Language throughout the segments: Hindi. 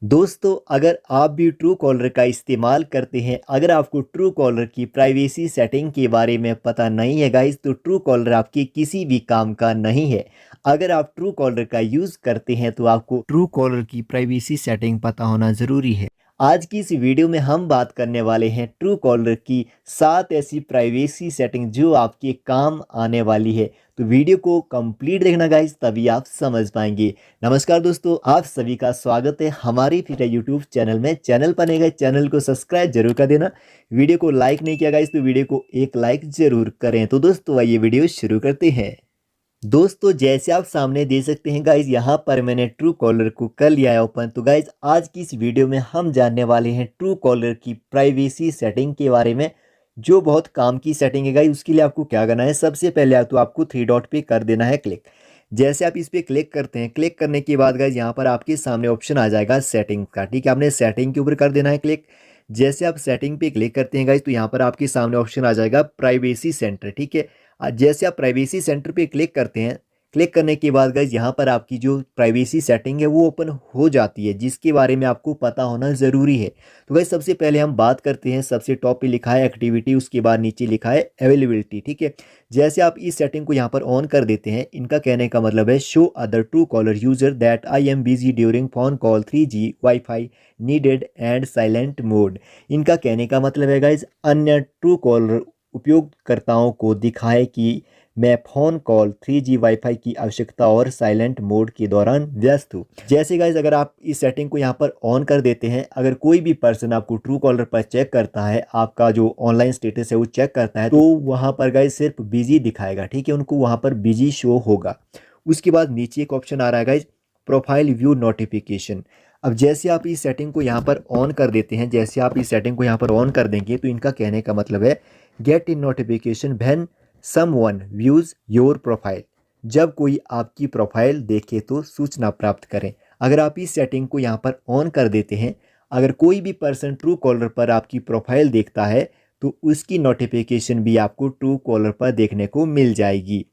दोस्तों, अगर आप भी ट्रू कॉलर का इस्तेमाल करते हैं, अगर आपको ट्रू कॉलर की प्राइवेसी सेटिंग के बारे में पता नहीं है गाइस, तो ट्रू कॉलर आपके किसी भी काम का नहीं है। अगर आप ट्रू कॉलर का यूज़ करते हैं तो आपको ट्रू कॉलर की प्राइवेसी सेटिंग पता होना ज़रूरी है। आज की इस वीडियो में हम बात करने वाले हैं ट्रू कॉलर की 7 ऐसी प्राइवेसी सेटिंग जो आपके काम आने वाली है। तो वीडियो को कंप्लीट देखना गाइस, तभी आप समझ पाएंगे। नमस्कार दोस्तों, आप सभी का स्वागत है हमारी फिर यूट्यूब चैनल में। चैनल पर नए गए चैनल को सब्सक्राइब जरूर कर देना। वीडियो को लाइक नहीं किया गाइस तो वीडियो को एक लाइक जरूर करें। तो दोस्तों आइए वीडियो शुरू करते हैं। दोस्तों जैसे आप सामने देख सकते हैं गाइज, यहाँ पर मैंने ट्रू कॉलर को कर लिया है ओपन। तो गाइज आज की इस वीडियो में हम जानने वाले हैं ट्रू कॉलर की प्राइवेसी सेटिंग के बारे में, जो बहुत काम की सेटिंग है गाइज। उसके लिए आपको क्या करना है, सबसे पहले तो आपको थ्री डॉट पे कर देना है क्लिक। जैसे आप इस पे क्लिक करते हैं, क्लिक करने के बाद गाइज यहाँ पर आपके सामने ऑप्शन आ जाएगा सेटिंग का। ठीक है, आपने सेटिंग के ऊपर कर देना है क्लिक। जैसे आप सेटिंग पे क्लिक करते हैं गाइज, तो यहाँ पर आपके सामने ऑप्शन आ जाएगा प्राइवेसी सेंटर। ठीक है, जैसे आप प्राइवेसी सेंटर पे क्लिक करते हैं, क्लिक करने के बाद गाइज यहाँ पर आपकी जो प्राइवेसी सेटिंग है वो ओपन हो जाती है, जिसके बारे में आपको पता होना ज़रूरी है। तो गाइज सबसे पहले हम बात करते हैं, सबसे टॉप पे लिखा है एक्टिविटी, उसके बाद नीचे लिखा है अवेलेबिलिटी। ठीक है, जैसे आप इस सेटिंग को यहाँ पर ऑन कर देते हैं, इनका कहने का मतलब है show other true collar user that I am busy during phone call 3G wifi needed and silent mode. इनका कहने का मतलब है गाइज अन्य ट्रू कॉलर उपयोगकर्ताओं को दिखाए कि मैं फ़ोन कॉल 3G वाईफाई की आवश्यकता और साइलेंट मोड के दौरान व्यस्त हूँ। जैसे गाइज अगर आप इस सेटिंग को यहाँ पर ऑन कर देते हैं, अगर कोई भी पर्सन आपको ट्रू कॉलर पर चेक करता है, आपका जो ऑनलाइन स्टेटस है वो चेक करता है, तो वहाँ पर गाइज सिर्फ बिजी दिखाएगा। ठीक है, उनको वहाँ पर बिजी शो होगा। उसके बाद नीचे एक ऑप्शन आ रहा है गाइज प्रोफाइल व्यू नोटिफिकेशन। अब जैसे आप इस सेटिंग को यहाँ पर ऑन कर देते हैं, जैसे आप इस सेटिंग को यहाँ पर ऑन कर देंगे, तो इनका कहने का मतलब है get in notification when someone views your profile. जब कोई आपकी प्रोफाइल देखे तो सूचना प्राप्त करें। अगर आप इस सेटिंग को यहाँ पर ऑन कर देते हैं, अगर कोई भी पर्सन ट्रू कॉलर पर आपकी प्रोफाइल देखता है तो उसकी नोटिफिकेशन भी आपको ट्रू कॉलर पर देखने को मिल जाएगी।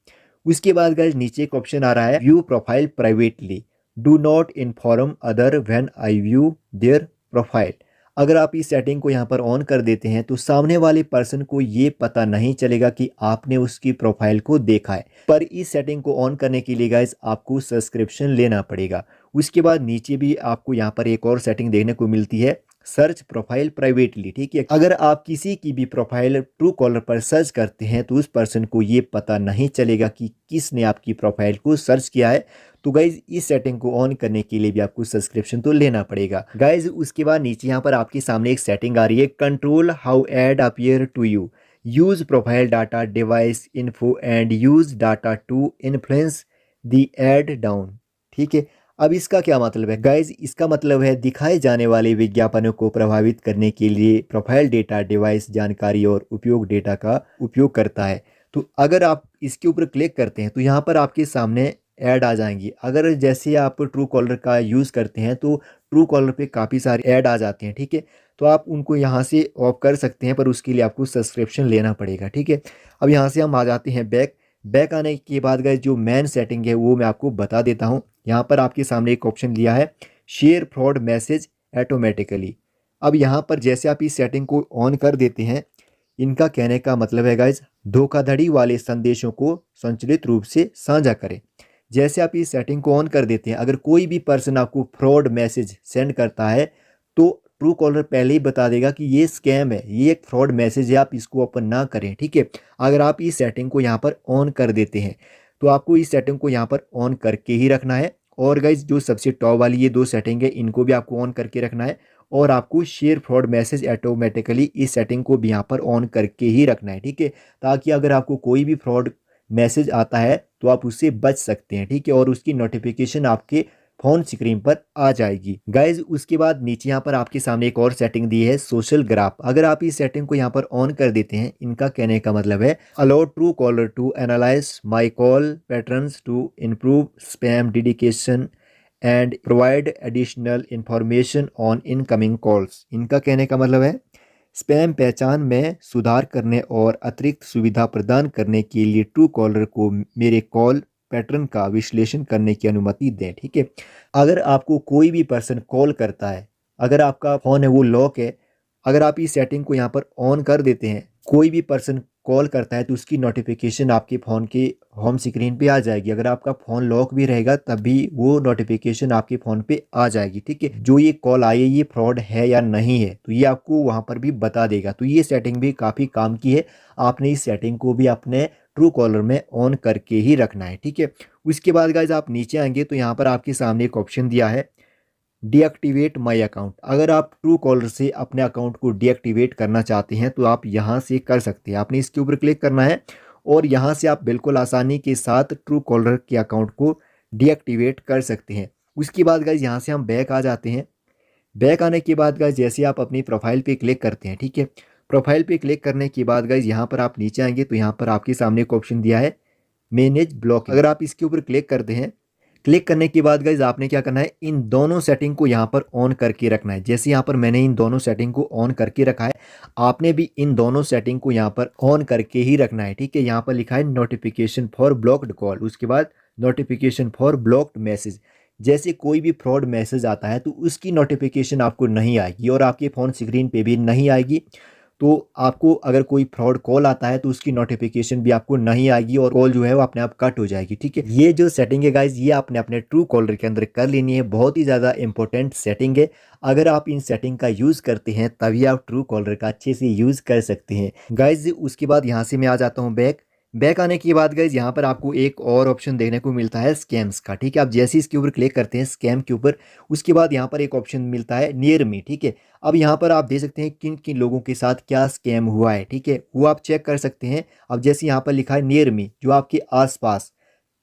उसके बाद गाइस नीचे एक ऑप्शन आ रहा है view profile privately, do not inform other when eye view there profile. अगर आप इस सेटिंग को यहाँ पर ऑन कर देते हैं तो सामने वाले पर्सन को ये पता नहीं चलेगा कि आपने उसकी प्रोफाइल को देखा है। पर इस सेटिंग को ऑन करने के लिए गाइस आपको सब्सक्रिप्शन लेना पड़ेगा। उसके बाद नीचे भी आपको यहाँ पर एक और सेटिंग देखने को मिलती है, सर्च प्रोफाइल प्राइवेटली। ठीक है, अगर आप किसी की भी प्रोफाइल ट्रू कॉलर पर सर्च करते हैं तो उस पर्सन को ये पता नहीं चलेगा कि किसने आपकी प्रोफाइल को सर्च किया है। तो गाइज इस सेटिंग को ऑन करने के लिए भी आपको सब्सक्रिप्शन तो लेना पड़ेगा गाइज। उसके बाद नीचे यहाँ पर आपके सामने एक सेटिंग आ रही है, control how ad appear to you, use profile data device info and use data to influence the ad down. ठीक है, अब इसका क्या मतलब है गाइज, इसका मतलब है दिखाए जाने वाले विज्ञापनों को प्रभावित करने के लिए प्रोफाइल डेटा डिवाइस जानकारी और उपयोग डेटा का उपयोग करता है। तो अगर आप इसके ऊपर क्लिक करते हैं तो यहाँ पर आपके सामने ऐड आ जाएंगी। अगर जैसे आप ट्रू कॉलर का यूज़ करते हैं तो ट्रू कॉलर पे काफ़ी सारे ऐड आ जाते हैं। ठीक है, तो आप उनको यहाँ से ऑफ कर सकते हैं, पर उसके लिए आपको सब्सक्रिप्शन लेना पड़ेगा। ठीक है, अब यहाँ से हम आ जाते हैं बैक। बैक आने के बाद गाइस जो मेन सेटिंग है वो मैं आपको बता देता हूँ। यहाँ पर आपके सामने एक ऑप्शन लिया है शेयर फ्रॉड मैसेज ऑटोमेटिकली। अब यहाँ पर जैसे आप इस सेटिंग को ऑन कर देते हैं, इनका कहने का मतलब है गाइज धोखाधड़ी वाले संदेशों को संचालित रूप से साझा करें। जैसे आप इस सेटिंग को ऑन कर देते हैं, अगर कोई भी पर्सन आपको फ्रॉड मैसेज सेंड करता है तो ट्रू कॉलर पहले ही बता देगा कि ये स्कैम है, ये एक फ्रॉड मैसेज है, आप इसको ओपन ना करें। ठीक है, अगर आप इस सेटिंग को यहाँ पर ऑन कर देते हैं तो आपको इस सेटिंग को यहाँ पर ऑन करके ही रखना है। और गाइज जो सबसे टॉप वाली ये दो सेटिंग है, इनको भी आपको ऑन करके रखना है। और आपको शेयर फ्रॉड मैसेज ऑटोमेटिकली इस सेटिंग को भी यहाँ पर ऑन करके ही रखना है। ठीक है, ताकि अगर आपको कोई भी फ्रॉड मैसेज आता है तो आप उससे बच सकते हैं। ठीक है, और उसकी नोटिफिकेशन आपके फोन स्क्रीन पर आ जाएगी गाइज। उसके बाद नीचे यहाँ पर आपके सामने एक और सेटिंग दी है सोशल ग्राफ। अगर आप इस सेटिंग को यहाँ पर ऑन कर देते हैं, इनका कहने का मतलब है allow Truecaller to analyse my call patterns to improve spam detection and provide additional information on incoming calls. इनका कहने का मतलब है स्पैम पहचान में सुधार करने और अतिरिक्त सुविधा प्रदान करने के लिए ट्रू कॉलर को मेरे कॉल पैटर्न का विश्लेषण करने की अनुमति दें। ठीक है, अगर आपको कोई भी पर्सन कॉल करता है, अगर आपका फ़ोन है वो लॉक है, अगर आप इस सेटिंग को यहाँ पर ऑन कर देते हैं, कोई भी पर्सन कॉल करता है तो उसकी नोटिफिकेशन आपके फ़ोन के होम स्क्रीन पे आ जाएगी। अगर आपका फ़ोन लॉक भी रहेगा तब भी वो नोटिफिकेशन आपके फ़ोन पे आ जाएगी। ठीक है, जो ये कॉल आई है ये फ्रॉड है या नहीं है तो ये आपको वहाँ पर भी बता देगा। तो ये सेटिंग भी काफ़ी काम की है, आपने इस सेटिंग को भी अपने ट्रू कॉलर में ऑन करके ही रखना है। ठीक है, उसके बाद गाइज आप नीचे आएंगे तो यहाँ पर आपके सामने एक ऑप्शन दिया है डीएक्टिवेट माई अकाउंट। अगर आप ट्रू कॉलर से अपने अकाउंट को डीएक्टिवेट करना चाहते हैं तो आप यहाँ से कर सकते हैं। आपने इसके ऊपर क्लिक करना है और यहाँ से आप बिल्कुल आसानी के साथ ट्रू कॉलर के अकाउंट को डीएक्टिवेट कर सकते हैं। उसके बाद गाइज यहाँ से हम बैक आ जाते हैं। बैक आने के बाद गाइज जैसे आप अपनी प्रोफाइल पे क्लिक करते हैं, ठीक है, प्रोफाइल पे क्लिक करने के बाद गाइज यहाँ पर आप नीचे आएंगे तो यहाँ पर आपके सामने एक ऑप्शन दिया है मैनेज ब्लॉक। अगर आप इसके ऊपर क्लिक करते हैं, क्लिक करने के बाद गाइज आपने क्या करना है, इन दोनों सेटिंग को यहाँ पर ऑन करके रखना है। जैसे यहाँ पर मैंने इन दोनों सेटिंग को ऑन करके रखा है, आपने भी इन दोनों सेटिंग को यहाँ पर ऑन करके ही रखना है। ठीक है, यहाँ पर लिखा है नोटिफिकेशन फॉर ब्लॉक्ड कॉल, उसके बाद नोटिफिकेशन फॉर ब्लॉक्ड मैसेज। जैसे कोई भी फ्रॉड मैसेज आता है तो उसकी नोटिफिकेशन आपको नहीं आएगी और आपके फ़ोन स्क्रीन पे भी नहीं आएगी। तो आपको अगर कोई फ्रॉड कॉल आता है तो उसकी नोटिफिकेशन भी आपको नहीं आएगी और कॉल जो है वो अपने आप कट हो जाएगी। ठीक है, ये जो सेटिंग है गाइज ये आपने अपने ट्रू कॉलर के अंदर कर लेनी है, बहुत ही ज़्यादा इंपॉर्टेंट सेटिंग है। अगर आप इन सेटिंग का यूज़ करते हैं तभी आप ट्रू कॉलर का अच्छे से यूज़ कर सकते हैं गाइज। उसके बाद यहाँ से मैं आ जाता हूँ बैक आने के बाद गाइज यहाँ पर आपको एक और ऑप्शन देखने को मिलता है स्कैम्स का। ठीक है, आप जैसे इसके ऊपर क्लिक करते हैं स्कैम के ऊपर, उसके बाद यहाँ पर एक ऑप्शन मिलता है नियर मी। ठीक है, अब यहाँ पर आप देख सकते हैं किन किन लोगों के साथ क्या स्कैम हुआ है। ठीक है, वो आप चेक कर सकते हैं। अब जैसे यहाँ पर लिखा है नियर मी, जो आपके आसपास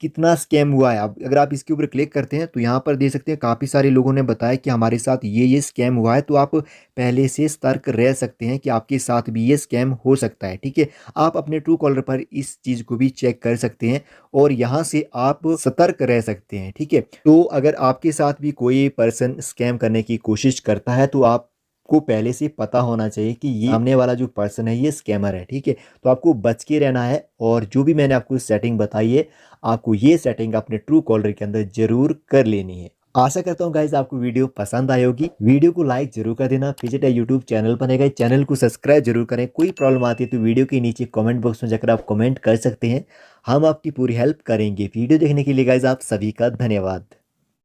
कितना स्कैम हुआ है, अब अगर आप इसके ऊपर क्लिक करते हैं तो यहाँ पर देख सकते हैं काफ़ी सारे लोगों ने बताया कि हमारे साथ ये स्कैम हुआ है। तो आप पहले से सतर्क रह सकते हैं कि आपके साथ भी ये स्कैम हो सकता है। ठीक है, आप अपने ट्रू कॉलर पर इस चीज़ को भी चेक कर सकते हैं और यहाँ से आप सतर्क रह सकते हैं। ठीक है, तो अगर आपके साथ भी कोई पर्सन स्कैम करने की कोशिश करता है तो आप को पहले से पता होना चाहिए कि ये सामने वाला जो पर्सन है ये स्कैमर है। ठीक है, तो आपको बच के रहना है और जो भी मैंने आपको सेटिंग बताई है आपको ये सेटिंग अपने ट्रू कॉलर के अंदर जरूर कर लेनी है। आशा करता हूँ गाइज आपको वीडियो पसंद आई होगी। वीडियो को लाइक जरूर कर देना, फिजिट यूट्यूब चैनल बनेगा, चैनल को सब्सक्राइब जरूर करें। कोई प्रॉब्लम आती है तो वीडियो के नीचे कमेंट बॉक्स में जाकर आप कमेंट कर सकते हैं, हम आपकी पूरी हेल्प करेंगे। वीडियो देखने के लिए गाइज आप सभी का धन्यवाद।